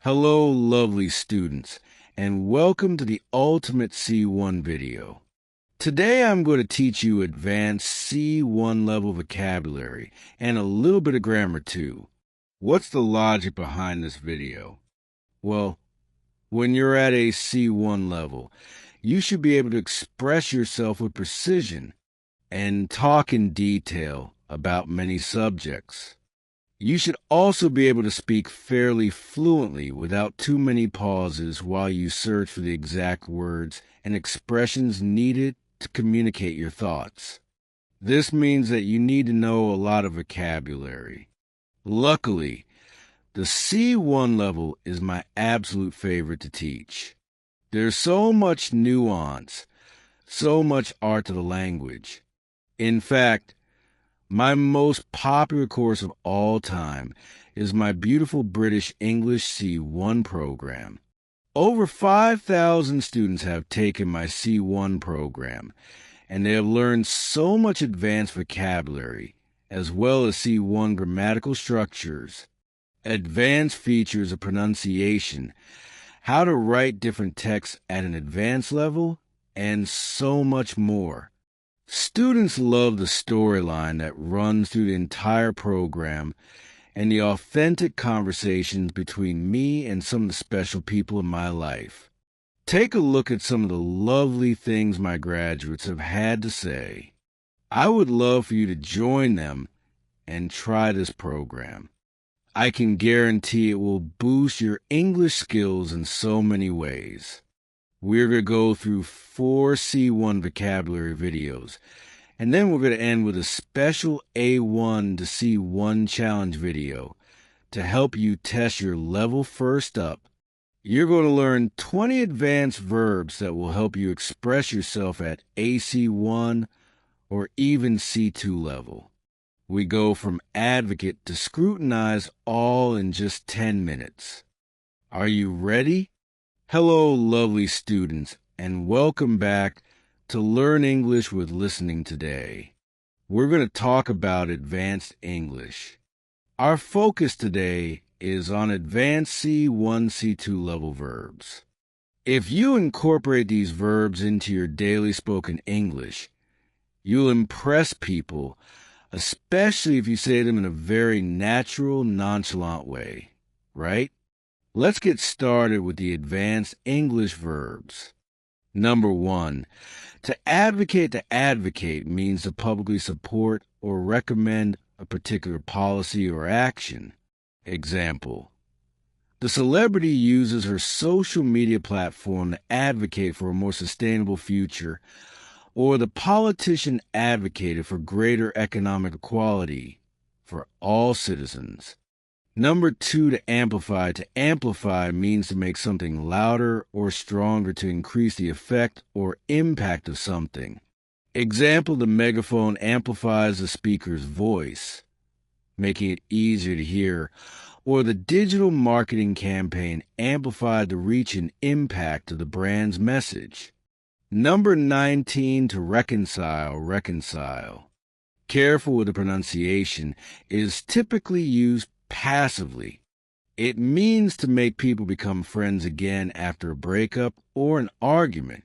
Hello, lovely students, and welcome to the Ultimate C1 video. Today I'm going to teach you advanced C1 level vocabulary and a little bit of grammar too. What's the logic behind this video? Well, when you're at a C1 level, you should be able to express yourself with precision and talk in detail about many subjects. You should also be able to speak fairly fluently without too many pauses while you search for the exact words and expressions needed to communicate your thoughts. This means that you need to know a lot of vocabulary. Luckily, the C1 level is my absolute favorite to teach. There's so much nuance, so much art to the language. In fact, my most popular course of all time is my beautiful British English C1 program. Over 5,000 students have taken my C1 program, and they have learned so much advanced vocabulary, as well as C1 grammatical structures, advanced features of pronunciation, how to write different texts at an advanced level, and so much more. Students love the storyline that runs through the entire program and the authentic conversations between me and some of the special people in my life. Take a look at some of the lovely things my graduates have had to say. I would love for you to join them and try this program. I can guarantee it will boost your English skills in so many ways. We're going to go through 4 C1 vocabulary videos, and then we're going to end with a special A1 to C1 challenge video to help you test your level first up. You're going to learn 20 advanced verbs that will help you express yourself at AC1 or even C2 level. We go from advocate to scrutinize all in just 10 minutes. Are you ready? Hello, lovely students, and welcome back to Learn English with Listening today. We're going to talk about advanced English. Our focus today is on advanced C1, C2 level verbs. If you incorporate these verbs into your daily spoken English, you'll impress people, especially if you say them in a very natural, nonchalant way, right? Let's get started with the advanced English verbs. Number 1, to advocate means to publicly support or recommend a particular policy or action. Example, the celebrity uses her social media platform to advocate for a more sustainable future, or the politician advocated for greater economic equality for all citizens. Number 2, to amplify. To amplify means to make something louder or stronger to increase the effect or impact of something. Example, the megaphone amplifies the speaker's voice, making it easier to hear, or the digital marketing campaign amplified the reach and impact of the brand's message. Number 19, to reconcile. Careful with the pronunciation, is typically used passively. It means to make people become friends again after a breakup or an argument.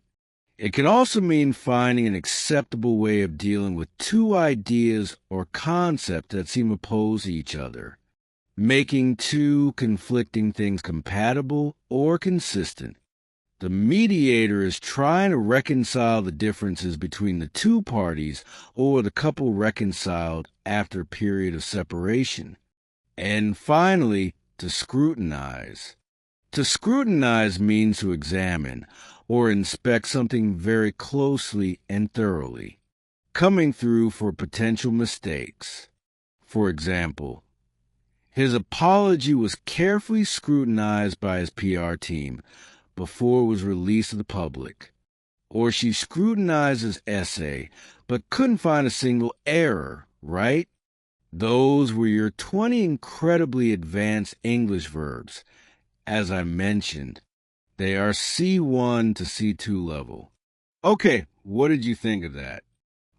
It can also mean finding an acceptable way of dealing with two ideas or concepts that seem opposed to each other, making two conflicting things compatible or consistent. The mediator is trying to reconcile the differences between the two parties or the couple reconciled after a period of separation. And finally, to scrutinize. To scrutinize means to examine or inspect something very closely and thoroughly, coming through for potential mistakes. For example, his apology was carefully scrutinized by his PR team before it was released to the public. Or she scrutinized his essay, but couldn't find a single error, right? Those were your 20 incredibly advanced English verbs. As I mentioned, they are C1 to C2 level. Okay, what did you think of that?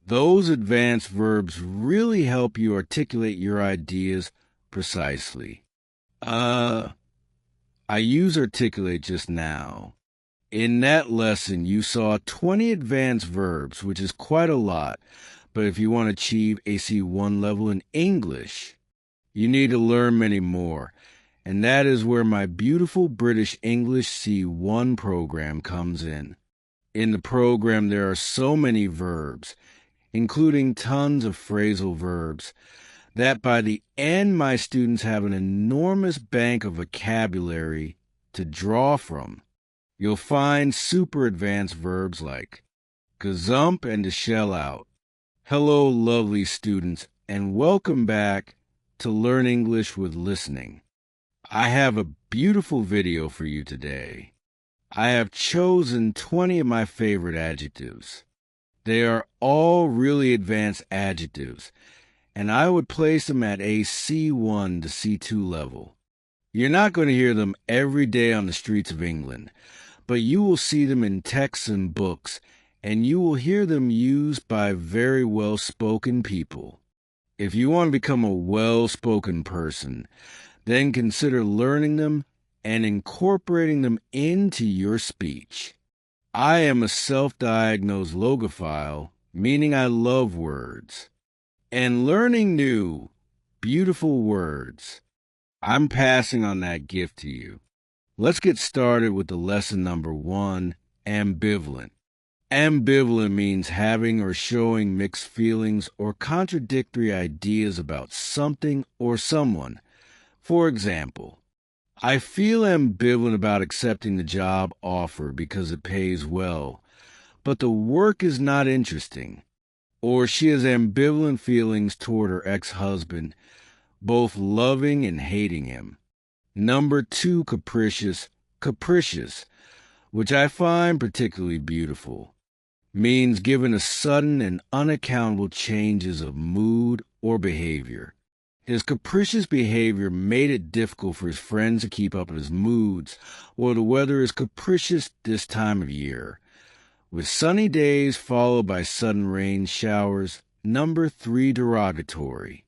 Those advanced verbs really help you articulate your ideas precisely. I used articulate just now. In that lesson, you saw 20 advanced verbs, which is quite a lot. But if you want to achieve a C1 level in English, you need to learn many more. And that is where my beautiful British English C1 program comes in. In the program, there are so many verbs, including tons of phrasal verbs, that by the end, my students have an enormous bank of vocabulary to draw from. You'll find super advanced verbs like gazump and to shell out. Hello, lovely students, and welcome back to Learn English with Listening. I have a beautiful video for you today. I have chosen 20 of my favorite adjectives. They are all really advanced adjectives, and I would place them at a C1 to C2 level. You're not going to hear them every day on the streets of England, but you will see them in texts and books, and you will hear them used by very well-spoken people. If you want to become a well-spoken person, then consider learning them and incorporating them into your speech. I am a self-diagnosed logophile, meaning I love words. And learning new, beautiful words, I'm passing on that gift to you. Let's get started with the lesson number 1, ambivalent. Ambivalent means having or showing mixed feelings or contradictory ideas about something or someone. For example, I feel ambivalent about accepting the job offer because it pays well, but the work is not interesting. Or she has ambivalent feelings toward her ex-husband, both loving and hating him. Number 2, capricious, which I find particularly beautiful, means given a sudden and unaccountable changes of mood or behavior. His capricious behavior made it difficult for his friends to keep up his moods, or the weather is capricious this time of year, with sunny days followed by sudden rain showers. Number 3, derogatory.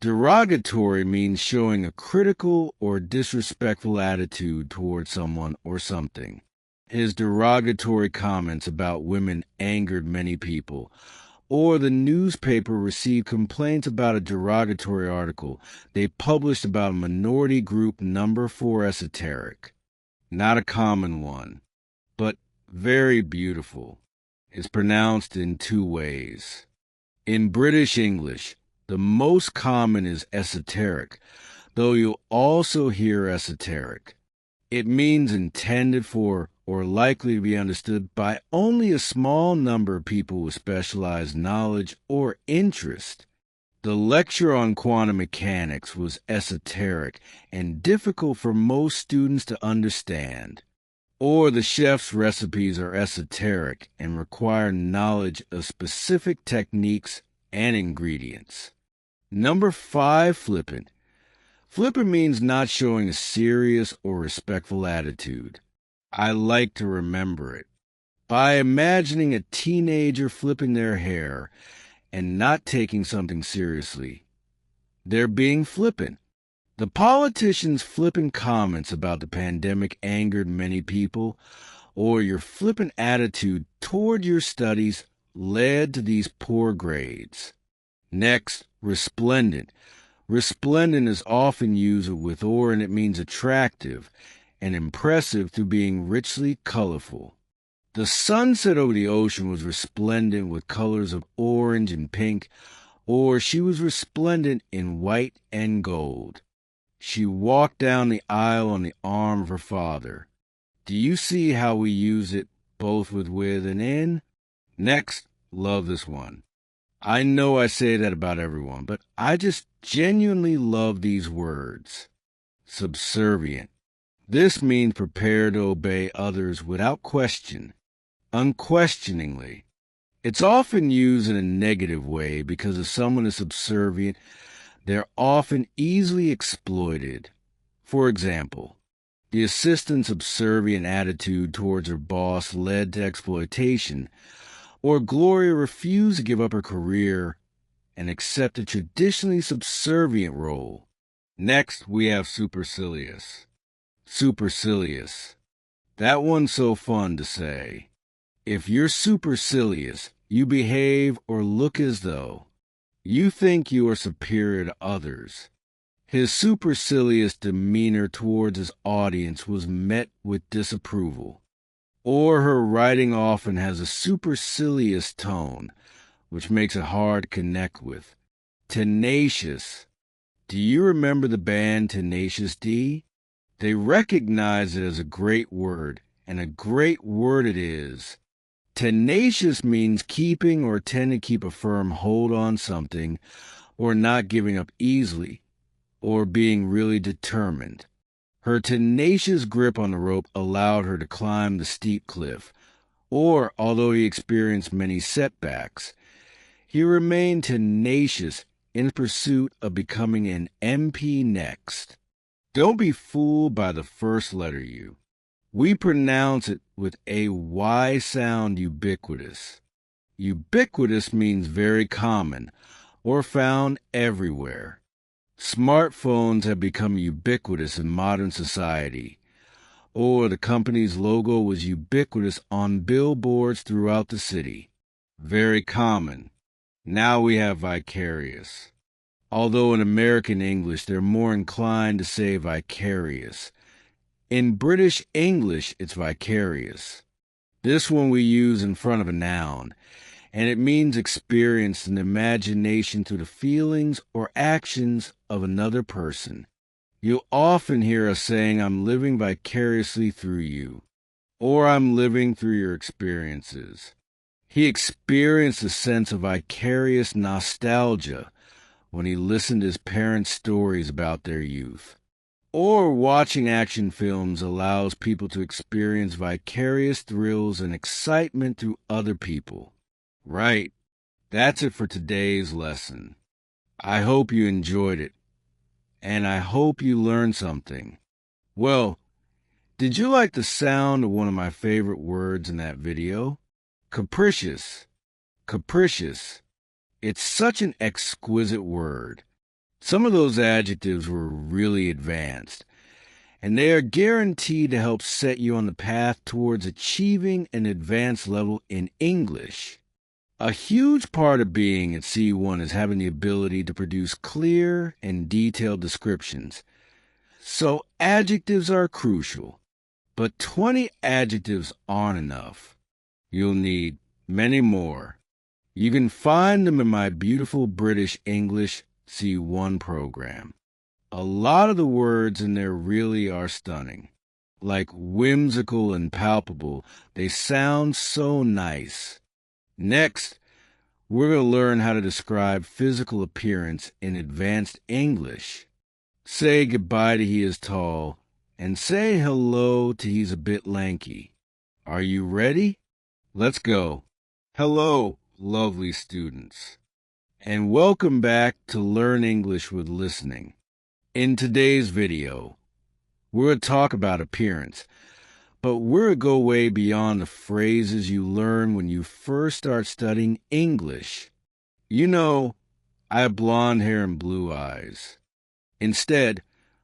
Derogatory means showing a critical or disrespectful attitude toward someone or something. His derogatory comments about women angered many people, or the newspaper received complaints about a derogatory article they published about a minority group. Number 4, esoteric. Not a common one, but very beautiful. It's pronounced in 2 ways. In British English, the most common is esoteric, though you'll also hear esoteric. It means intended for or likely to be understood by only a small number of people with specialized knowledge or interest. The lecture on quantum mechanics was esoteric and difficult for most students to understand. Or the chef's recipes are esoteric and require knowledge of specific techniques and ingredients. Number 5, flippant. Flippant means not showing a serious or respectful attitude. I like to remember it by imagining a teenager flipping their hair and not taking something seriously. They're being flippant. The politicians' flippant comments about the pandemic angered many people, or your flippant attitude toward your studies led to these poor grades. Next, resplendent. Resplendent is often used with or, and it means attractive and impressive through being richly colorful. The sunset over the ocean was resplendent with colors of orange and pink, or she was resplendent in white and gold. She walked down the aisle on the arm of her father. Do you see how we use it both with and in? Next, love this one. I know I say that about everyone, but I just genuinely love these words. Subservient. This means prepared to obey others without question, unquestioningly. It's often used in a negative way because if someone is subservient, they're often easily exploited. For example, the assistant's subservient attitude towards her boss led to exploitation, or Gloria refused to give up her career and accept a traditionally subservient role. Next, we have supercilious. Supercilious. That one's so fun to say. If you're supercilious, you behave or look as though you think you are superior to others. His supercilious demeanor towards his audience was met with disapproval. Or her writing often has a supercilious tone, which makes it hard to connect with. Tenacious. Do you remember the band Tenacious D? They recognize it as a great word, and a great word it is. Tenacious means keeping or tending to keep a firm hold on something, or not giving up easily, or being really determined. Her tenacious grip on the rope allowed her to climb the steep cliff, or, although he experienced many setbacks, he remained tenacious in pursuit of becoming an MP next. Don't be fooled by the first letter U. We pronounce it with a Y sound, ubiquitous. Ubiquitous means very common or found everywhere. Smartphones have become ubiquitous in modern society, or the company's logo was ubiquitous on billboards throughout the city. Very common. Now we have vicarious. Although in American English they're more inclined to say vicarious. In British English it's vicarious. This one we use in front of a noun, and it means experience and imagination through the feelings or actions of another person. You'll often hear us saying, I'm living vicariously through you, or I'm living through your experiences. He experienced a sense of vicarious nostalgia when he listened to his parents' stories about their youth. Or watching action films allows people to experience vicarious thrills and excitement through other people. Right. That's it for today's lesson. I hope you enjoyed it, and I hope you learned something. Well, did you like the sound of one of my favorite words in that video? Capricious. Capricious. It's such an exquisite word. Some of those adjectives were really advanced, and they are guaranteed to help set you on the path towards achieving an advanced level in English. A huge part of being at C1 is having the ability to produce clear and detailed descriptions. So adjectives are crucial, but 20 adjectives aren't enough. You'll need many more. You can find them in my beautiful British English C1 program. A lot of the words in there really are stunning. Like whimsical and palpable, they sound so nice. Next, we're going to learn how to describe physical appearance in advanced English. Say goodbye to he is tall, and say hello to he's a bit lanky. Are you ready? Let's go. Hello, lovely students, and welcome back to Learn English with Listening. In today's video, we're going to talk about appearance, but we're going to go way beyond the phrases you learn when you first start studying English. You know, I have blonde hair and blue eyes. Instead,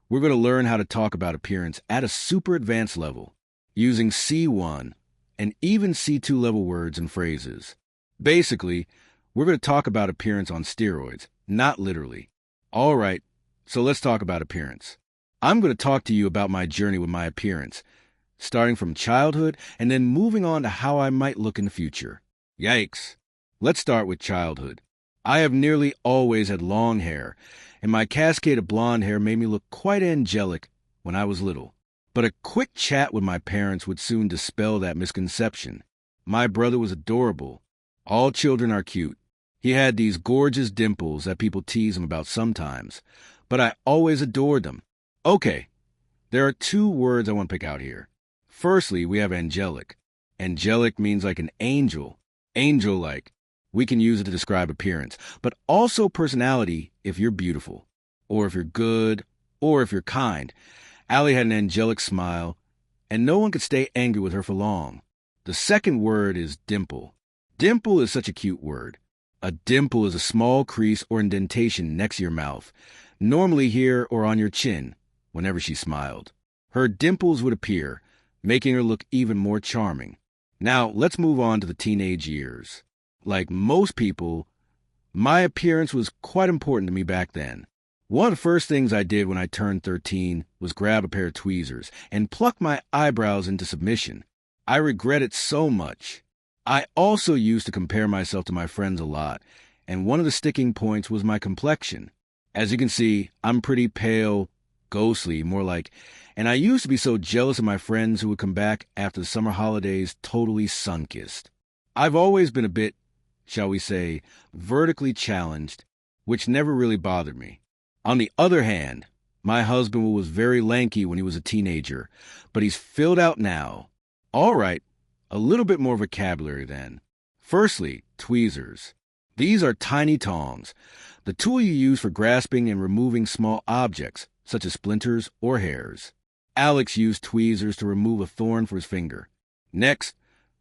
we're going to learn how to talk about appearance at a super advanced level, using C1 and even C2 level words and phrases. Basically, we're going to talk about appearance on steroids, not literally. All right, so let's talk about appearance. I'm going to talk to you about my journey with my appearance, starting from childhood and then moving on to how I might look in the future. Yikes. Let's start with childhood. I have nearly always had long hair, and my cascade of blonde hair made me look quite angelic when I was little. But a quick chat with my parents would soon dispel that misconception. My brother was adorable. All children are cute. He had these gorgeous dimples that people tease him about sometimes, but I always adored them. Okay, there are two words I want to pick out here. Firstly, we have angelic. Angelic means like an angel, angel-like. We can use it to describe appearance, but also personality if you're beautiful, or if you're good, or if you're kind. Allie had an angelic smile, and no one could stay angry with her for long. The second word is dimple. Dimple is such a cute word. A dimple is a small crease or indentation next to your mouth, normally here or on your chin, whenever she smiled. Her dimples would appear, making her look even more charming. Now, let's move on to the teenage years. Like most people, my appearance was quite important to me back then. One of the first things I did when I turned 13 was grab a pair of tweezers and pluck my eyebrows into submission. I regret it so much. I also used to compare myself to my friends a lot, and one of the sticking points was my complexion. As you can see, I'm pretty pale, ghostly, more like, and I used to be so jealous of my friends who would come back after the summer holidays totally sun-kissed. I've always been a bit, shall we say, vertically challenged, which never really bothered me. On the other hand, my husband was very lanky when he was a teenager, but he's filled out now. All right, a little bit more vocabulary then. Firstly, tweezers. These are tiny tongs, the tool you use for grasping and removing small objects, such as splinters or hairs. Alex used tweezers to remove a thorn for his finger. Next,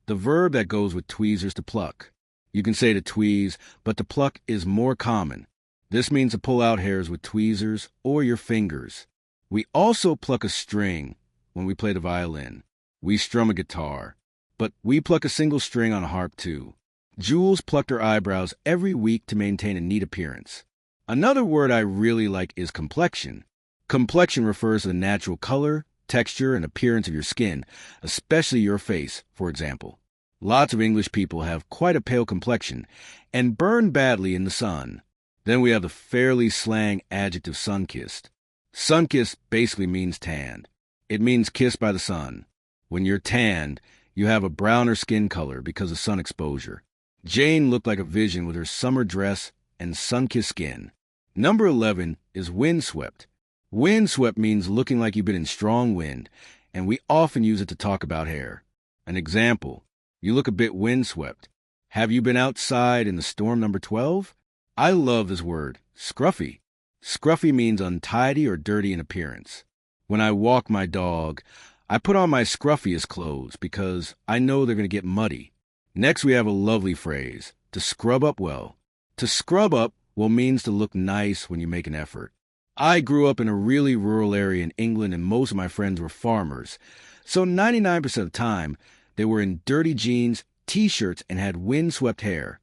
the verb that goes with tweezers, to pluck. You can say to tweeze, but to pluck is more common. This means to pull out hairs with tweezers or your fingers. We also pluck a string when we play the violin. We strum a guitar, but we pluck a single string on a harp too. Jules plucked her eyebrows every week to maintain a neat appearance. Another word I really like is complexion. Complexion refers to the natural color, texture, and appearance of your skin, especially your face, for example. Lots of English people have quite a pale complexion and burn badly in the sun. Then we have the fairly slang adjective sun-kissed. Sun-kissed basically means tanned. It means kissed by the sun. When you're tanned, you have a browner skin color because of sun exposure. Jane looked like a vision with her summer dress and sun-kissed skin. Number 11 is windswept. Windswept means looking like you've been in strong wind, and we often use it to talk about hair. An example, you look a bit windswept. Have you been outside in the storm number 12? I love this word, scruffy. Scruffy means untidy or dirty in appearance. When I walk my dog, I put on my scruffiest clothes because I know they're going to get muddy. Next, we have a lovely phrase, to scrub up well. To scrub up means to look nice when you make an effort. I grew up in a really rural area in England, and most of my friends were farmers. So 99% of the time, they were in dirty jeans, t-shirts, and had windswept hair.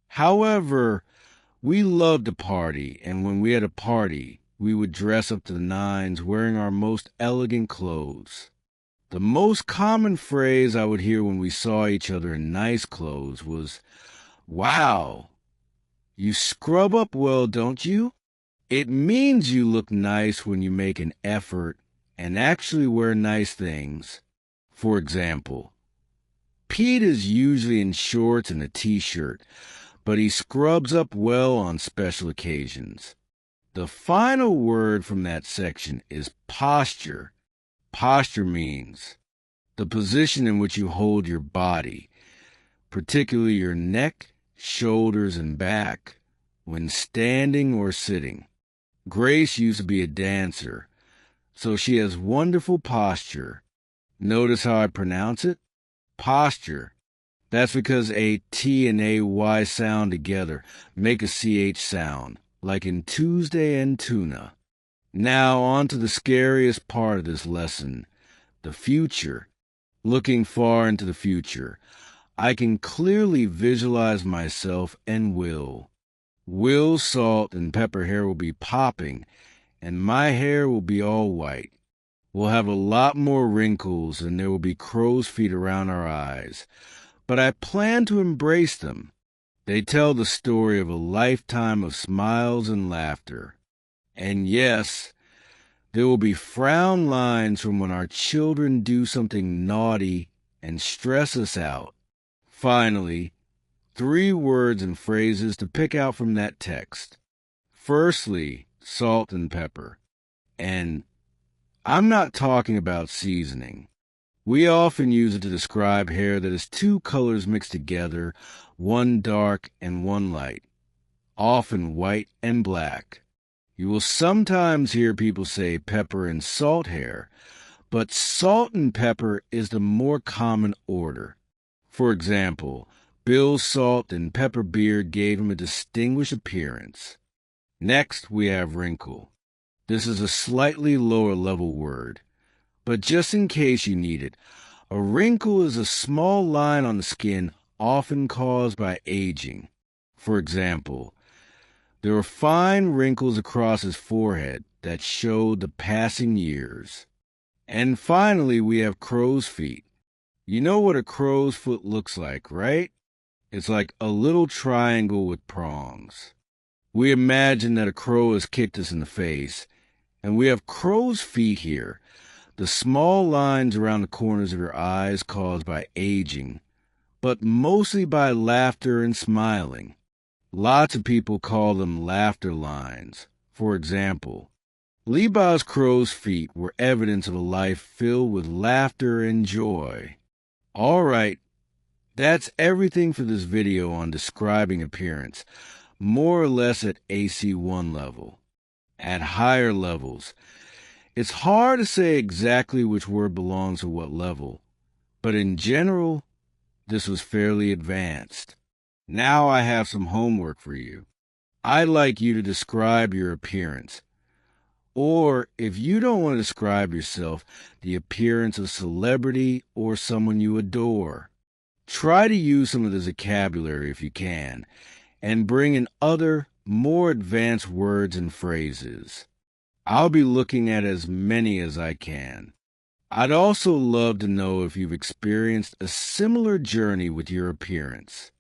However, we loved to party, and when we had a party, we would dress up to the nines wearing our most elegant clothes. The most common phrase I would hear when we saw each other in nice clothes was, "Wow, you scrub up well, don't you?" It means you look nice when you make an effort and actually wear nice things. For example, Pete is usually in shorts and a t-shirt, but he scrubs up well on special occasions. The final word from that section is posture. Posture means the position in which you hold your body, particularly your neck, shoulders, and back, when standing or sitting. Grace used to be a dancer, so she has wonderful posture. Notice how I pronounce it? Posture. That's because a T and a Y sound together make a CH sound, like in Tuesday and tuna. Now on to the scariest part of this lesson, the future. Looking far into the future, I can clearly visualize myself and Will. Will's salt and pepper hair will be popping, and my hair will be all white. We'll have a lot more wrinkles, and there will be crow's feet around our eyes. But I plan to embrace them. They tell the story of a lifetime of smiles and laughter. And yes, there will be frown lines from when our children do something naughty and stress us out. Finally, 3 words and phrases to pick out from that text. Firstly, salt and pepper. And I'm not talking about seasoning. We often use it to describe hair that is 2 colors mixed together, one dark and one light, often white and black. You will sometimes hear people say pepper and salt hair, but salt and pepper is the more common order. For example, Bill's salt and pepper beard gave him a distinguished appearance. Next, we have wrinkle. This is a slightly lower level word. But just in case you need it, a wrinkle is a small line on the skin often caused by aging. For example, there were fine wrinkles across his forehead that showed the passing years. And finally, we have crow's feet. You know what a crow's foot looks like, right? It's like a little triangle with prongs. We imagine that a crow has kicked us in the face, and we have crow's feet here, the small lines around the corners of your eyes caused by aging, but mostly by laughter and smiling. Lots of people call them laughter lines. For example, Levi's crow's feet were evidence of a life filled with laughter and joy. All right, that's everything for this video on describing appearance, more or less at AC1 level. At higher levels, it's hard to say exactly which word belongs to what level, but in general, this was fairly advanced. Now I have some homework for you. I'd like you to describe your appearance. Or, if you don't want to describe yourself, the appearance of celebrity or someone you adore. Try to use some of this vocabulary if you can, and bring in other, more advanced words and phrases. I'll be looking at as many as I can. I'd also love to know if you've experienced a similar journey with your appearance.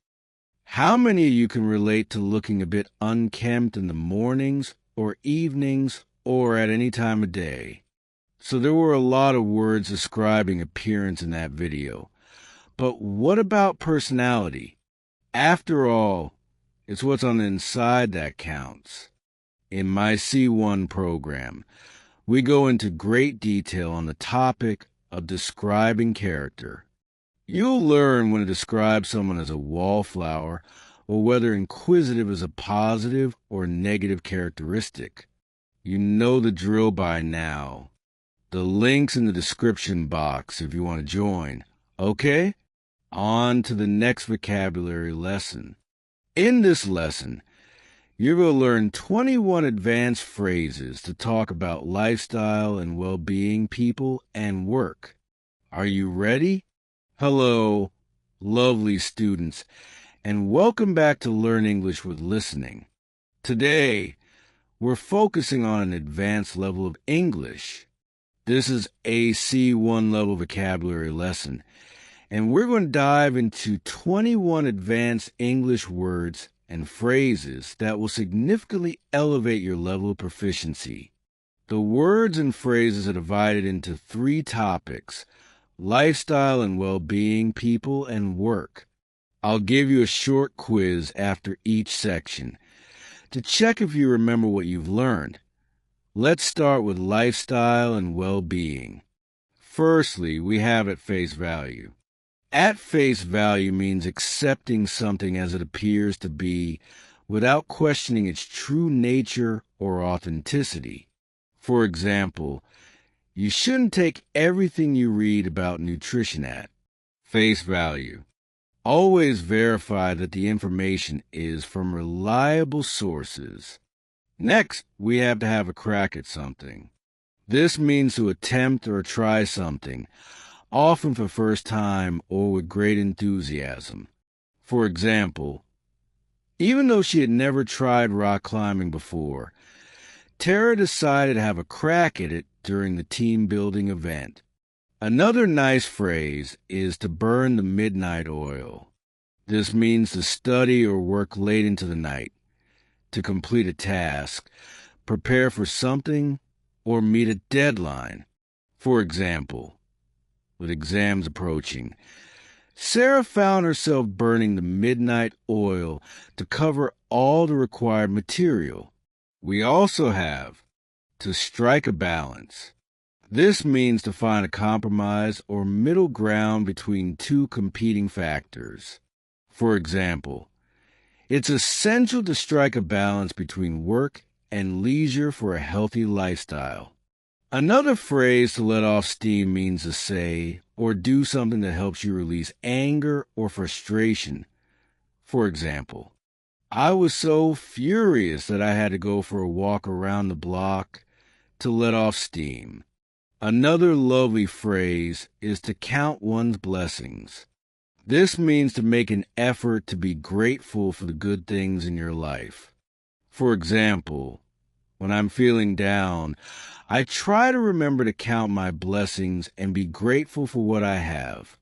How many of you can relate to looking a bit unkempt in the mornings or evenings or at any time of day? So there were a lot of words describing appearance in that video. But what about personality? After all, it's what's on the inside that counts. In my C1 program, we go into great detail on the topic of describing character. You'll learn when to describe someone as a wallflower or whether inquisitive is a positive or negative characteristic. You know the drill by now. The link's in the description box if you want to join. Okay? On to the next vocabulary lesson. In this lesson, you're going to learn 21 advanced phrases to talk about lifestyle and well-being, people, and work. Are you ready? Hello, lovely students, and welcome back to Learn English with Listening. Today, we're focusing on an advanced level of English. This is a C1 level vocabulary lesson, and we're going to dive into 21 advanced English words and phrases that will significantly elevate your level of proficiency. The words and phrases are divided into 3 topics: lifestyle and well-being, people, and work. I'll give you a short quiz after each section to check if you remember what you've learned. Let's start with lifestyle and well-being. Firstly, we have at face value. At face value means accepting something as it appears to be without questioning its true nature or authenticity. For example, you shouldn't take everything you read about nutrition at face value. Always verify that the information is from reliable sources. Next, we have to have a crack at something. This means to attempt or try something, often for first time or with great enthusiasm. For example, even though she had never tried rock climbing before, Tara decided to have a crack at it during the team building event. Another nice phrase is to burn the midnight oil. This means to study or work late into the night, to complete a task, prepare for something, or meet a deadline. For example, with exams approaching, Sarah found herself burning the midnight oil to cover all the required material. We also have to strike a balance. This means to find a compromise or middle ground between 2 competing factors. For example, it's essential to strike a balance between work and leisure for a healthy lifestyle. Another phrase to let off steam means to say or do something that helps you release anger or frustration. For example, I was so furious that I had to go for a walk around the block to let off steam. Another lovely phrase is to count one's blessings. This means to make an effort to be grateful for the good things in your life. For example, when I'm feeling down, I try to remember to count my blessings and be grateful for what I have.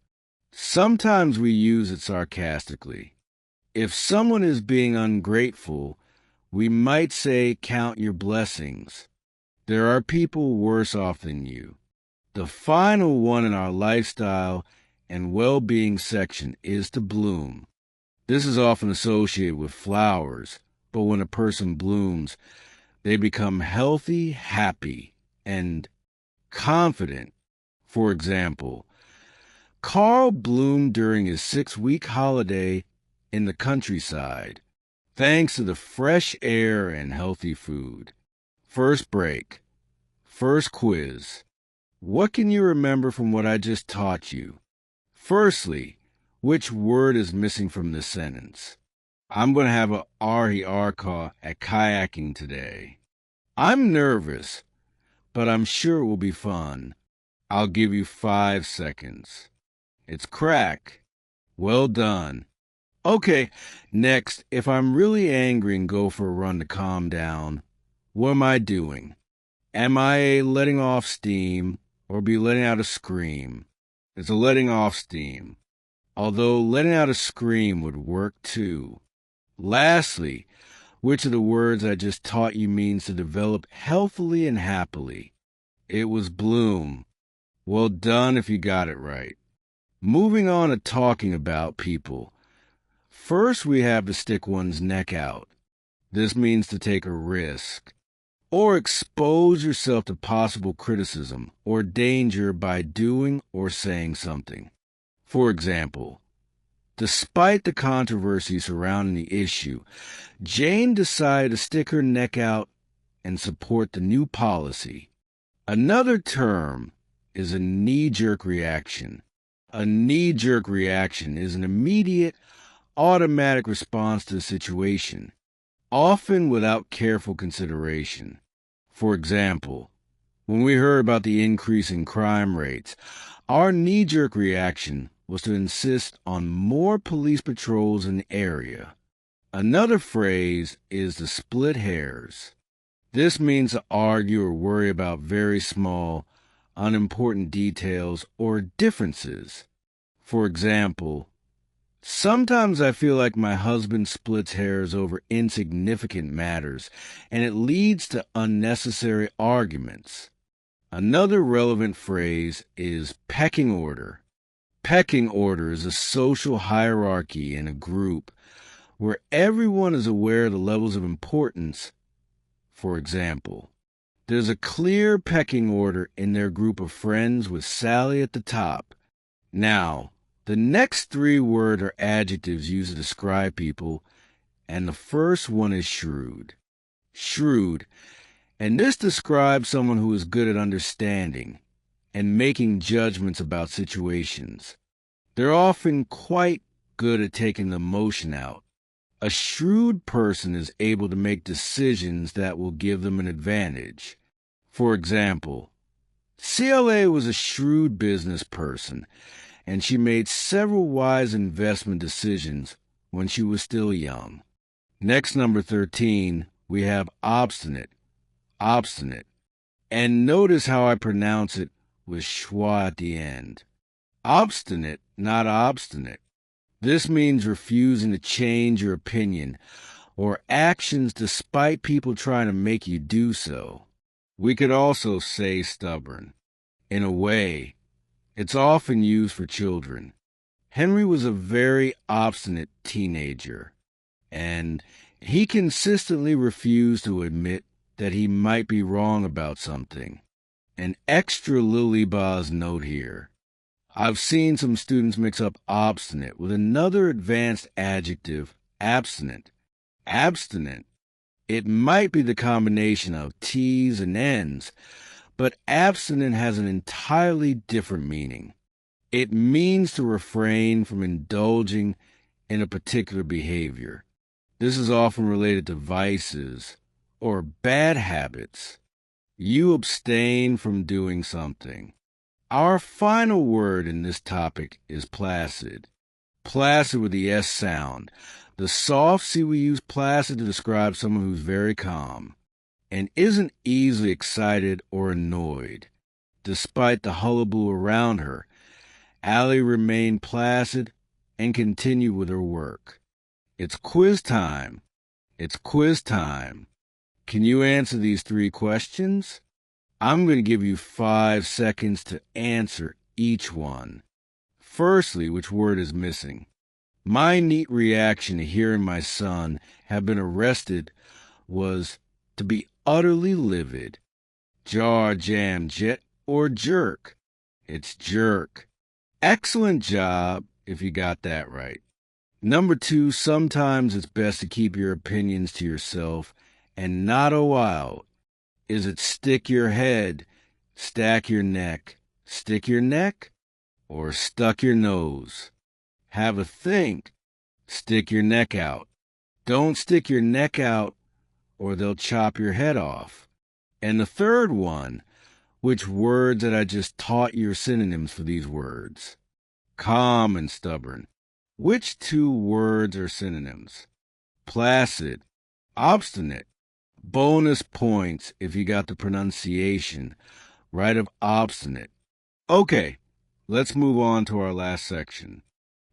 Sometimes we use it sarcastically. If someone is being ungrateful, we might say, count your blessings. There are people worse off than you. The final one in our lifestyle and well-being section is to bloom. This is often associated with flowers, but when a person blooms, they become healthy, happy, and confident. For example, Carl bloomed during his 6-week holiday in the countryside, thanks to the fresh air and healthy food. First break. First quiz. What can you remember from what I just taught you? Firstly, which word is missing from this sentence? I'm going to have a Ahi Arka at kayaking today. I'm nervous, but I'm sure it will be fun. I'll give you 5 seconds. It's crack. Well done. Okay, next, if I'm really angry and go for a run to calm down, what am I doing? Am I letting off steam or be letting out a scream? It's a letting off steam, although letting out a scream would work too. Lastly, which of the words I just taught you means to develop healthily and happily? It was bloom. Well done if you got it right. Moving on to talking about people. First, we have to stick one's neck out. This means to take a risk, or expose yourself to possible criticism or danger by doing or saying something. For example, despite the controversy surrounding the issue, Jane decided to stick her neck out and support the new policy. Another term is a knee-jerk reaction. A knee-jerk reaction is an immediate, automatic response to a situation, often without careful consideration. For example, when we heard about the increase in crime rates, our knee-jerk reaction was to insist on more police patrols in the area. Another phrase is to split hairs. This means to argue or worry about very small, unimportant details or differences. For example, sometimes I feel like my husband splits hairs over insignificant matters, and it leads to unnecessary arguments. Another relevant phrase is pecking order. Pecking order is a social hierarchy in a group where everyone is aware of the levels of importance. For example, there's a clear pecking order in their group of friends with Sally at the top. Now, the next 3 words are adjectives used to describe people, and the first one is shrewd. Shrewd, and this describes someone who is good at understanding and making judgments about situations. They're often quite good at taking the emotion out. A shrewd person is able to make decisions that will give them an advantage. For example, CLA was a shrewd business person, and she made several wise investment decisions when she was still young. Next, number 13, we have obstinate. Obstinate. And notice how I pronounce it with schwa at the end. Obstinate, not obstinate. This means refusing to change your opinion or actions despite people trying to make you do so. We could also say stubborn. In a way, it's often used for children. Henry was a very obstinate teenager, and he consistently refused to admit that he might be wrong about something. An extra Lilybaz note here. I've seen some students mix up obstinate with another advanced adjective, abstinent. Abstinent. It might be the combination of T's and N's, but abstinent has an entirely different meaning. It means to refrain from indulging in a particular behavior. This is often related to vices or bad habits. You abstain from doing something. Our final word in this topic is placid. Placid with the S sound. The soft C, we use placid to describe someone who's very calm and isn't easily excited or annoyed. Despite the hullabaloo around her, Allie remained placid and continued with her work. It's quiz time. It's quiz time. Can you answer these 3 questions? I'm going to give you 5 seconds to answer each one. Firstly, which word is missing? My neat reaction to hearing my son have been arrested was to be utterly livid. Jar, jam, jet, or jerk? It's jerk. Excellent job if you got that right. Number 2, sometimes it's best to keep your opinions to yourself and not a while. Is it stick your head, stack your neck, stick your neck, or stuck your nose? Have a think. Stick your neck out. Don't stick your neck out or they'll chop your head off. And the third one, which words that I just taught you are synonyms for these words? Calm and stubborn. Which 2 words are synonyms? Placid, obstinate. Bonus points if you got the pronunciation right of obstinate. Okay, let's move on to our last section.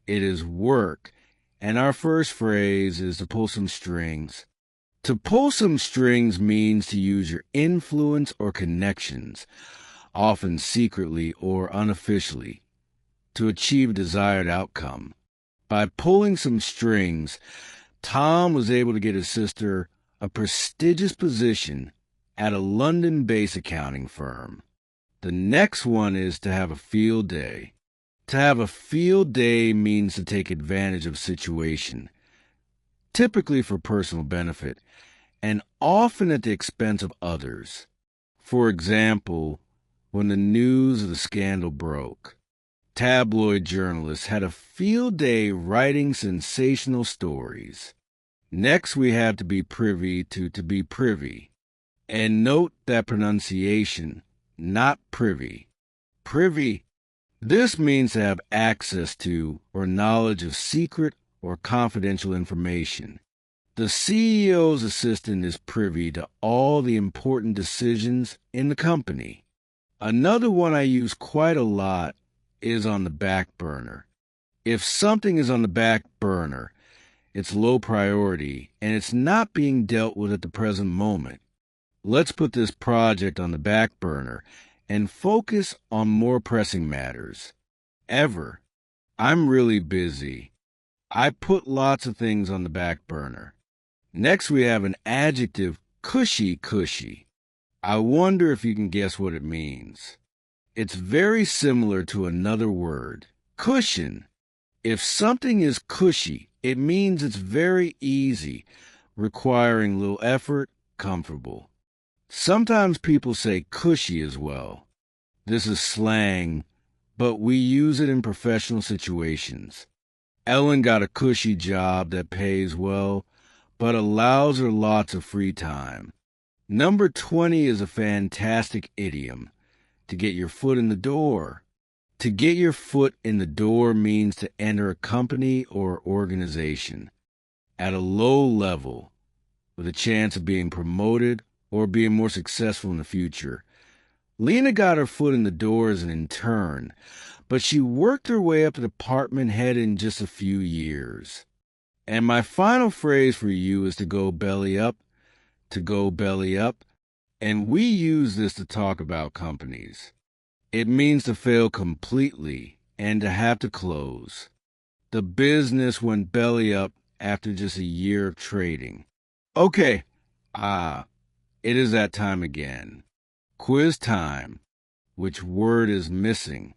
It is work, and our first phrase is to pull some strings. To pull some strings means to use your influence or connections, often secretly or unofficially, to achieve a desired outcome. By pulling some strings, Tom was able to get his sister a prestigious position at a London-based accounting firm. The next one is to have a field day. To have a field day means to take advantage of a situation, typically for personal benefit, and often at the expense of others. For example, when the news of the scandal broke, tabloid journalists had a field day writing sensational stories. Next, we have to be privy to be privy. And note that pronunciation, not privy. Privy. This means to have access to or knowledge of secret or confidential information. The CEO's assistant is privy to all the important decisions in the company. Another one I use quite a lot is on the back burner. If something is on the back burner, it's low priority, and it's not being dealt with at the present moment. Let's put this project on the back burner and focus on more pressing matters. I'm really busy. I put lots of things on the back burner. Next, we have an adjective, cushy. I wonder if you can guess what it means. It's very similar to another word, cushion. If something is cushy, it means it's very easy, requiring little effort, comfortable. Sometimes people say cushy as well. This is slang, but we use it in professional situations. Ellen got a cushy job that pays well, but allows her lots of free time. Number 20 is a fantastic idiom, to get your foot in the door. To get your foot in the door means to enter a company or organization at a low level with a chance of being promoted or being more successful in the future. Lena got her foot in the door as an intern, but she worked her way up to department head in just a few years. And my final phrase for you is to go belly up, and we use this to talk about companies. It means to fail completely and to have to close. The business went belly up after just a year of trading. Okay, it is that time again. Quiz time. Which word is missing?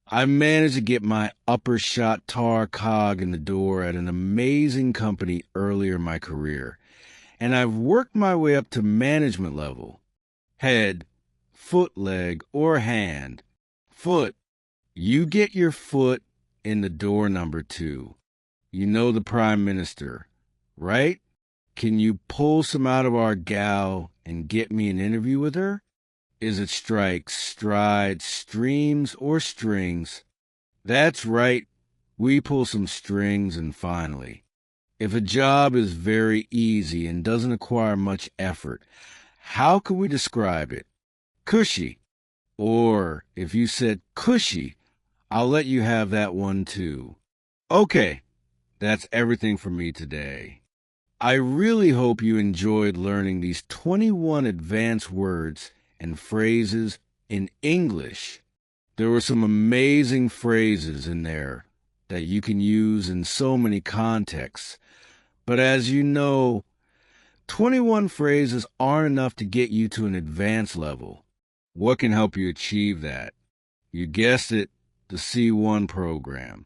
I managed to get my upper shot tar cog in the door at an amazing company earlier in my career, and I've worked my way up to management level. Head, foot, leg, or hand. Foot. You get your foot in the door number 2. You know the Prime Minister, right? Can you pull some out of our gal and get me an interview with her? Is it strikes, strides, streams, or strings? That's right, we pull some strings. And finally, if a job is very easy and doesn't require much effort, how can we describe it? Cushy. Or if you said cushy, I'll let you have that one too. Okay, that's everything for me today. I really hope you enjoyed learning these 21 advanced words and phrases in English. There were some amazing phrases in there that you can use in so many contexts. But as you know, 21 phrases aren't enough to get you to an advanced level. What can help you achieve that? You guessed it, the C1 program.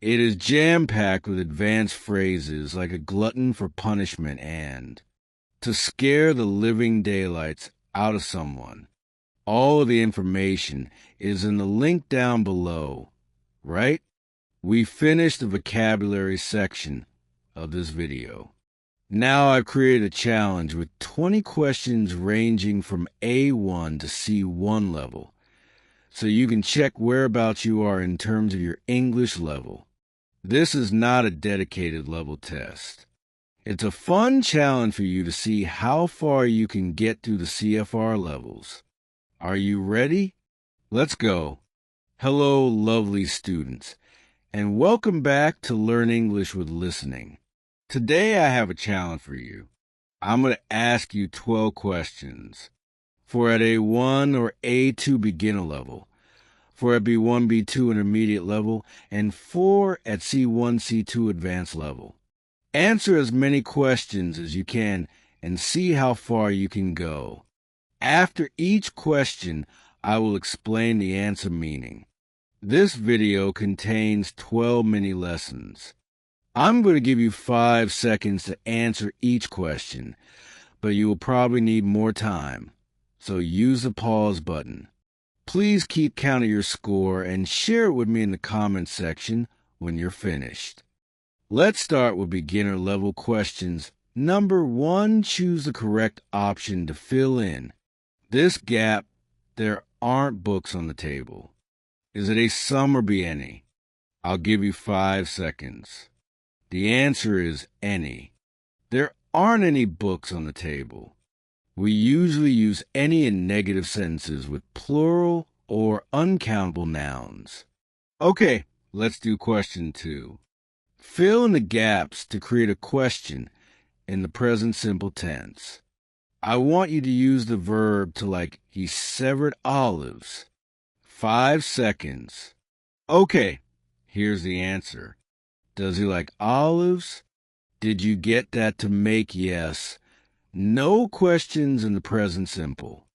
It is jam-packed with advanced phrases like a glutton for punishment and to scare the living daylights out of someone. All of the information is in the link down below, right? We finished the vocabulary section of this video. Now I've created a challenge with 20 questions ranging from A1 to C1 level, so you can check whereabouts you are in terms of your English level. This is not a dedicated level test. It's a fun challenge for you to see how far you can get through the CFR levels. Are you ready? Let's go. Hello, lovely students, and welcome back to Learn English with Listening. Today I have a challenge for you. I'm going to ask you 12 questions for at A1 or A2 beginner level, for at B1, B2 intermediate level, and 4 at C1, C2 advanced level. Answer as many questions as you can and see how far you can go. After each question, I will explain the answer meaning. This video contains 12 mini lessons. I'm going to give you 5 seconds to answer each question, but you will probably need more time, so use the pause button. Please keep count of your score and share it with me in the comments section when you're finished. Let's start with beginner level questions. Number 1, choose the correct option to fill in this gap. There aren't books on the table. Is it a some or be any? I'll give you 5 seconds. The answer is any. There aren't any books on the table. We usually use any in negative sentences with plural or uncountable nouns. Okay, let's do question 2. Fill in the gaps to create a question in the present simple tense. I want you to use the verb to like, he severed olives. 5 seconds. Okay, here's the answer. Does he like olives? Did you get that to make yes? No questions in the present simple.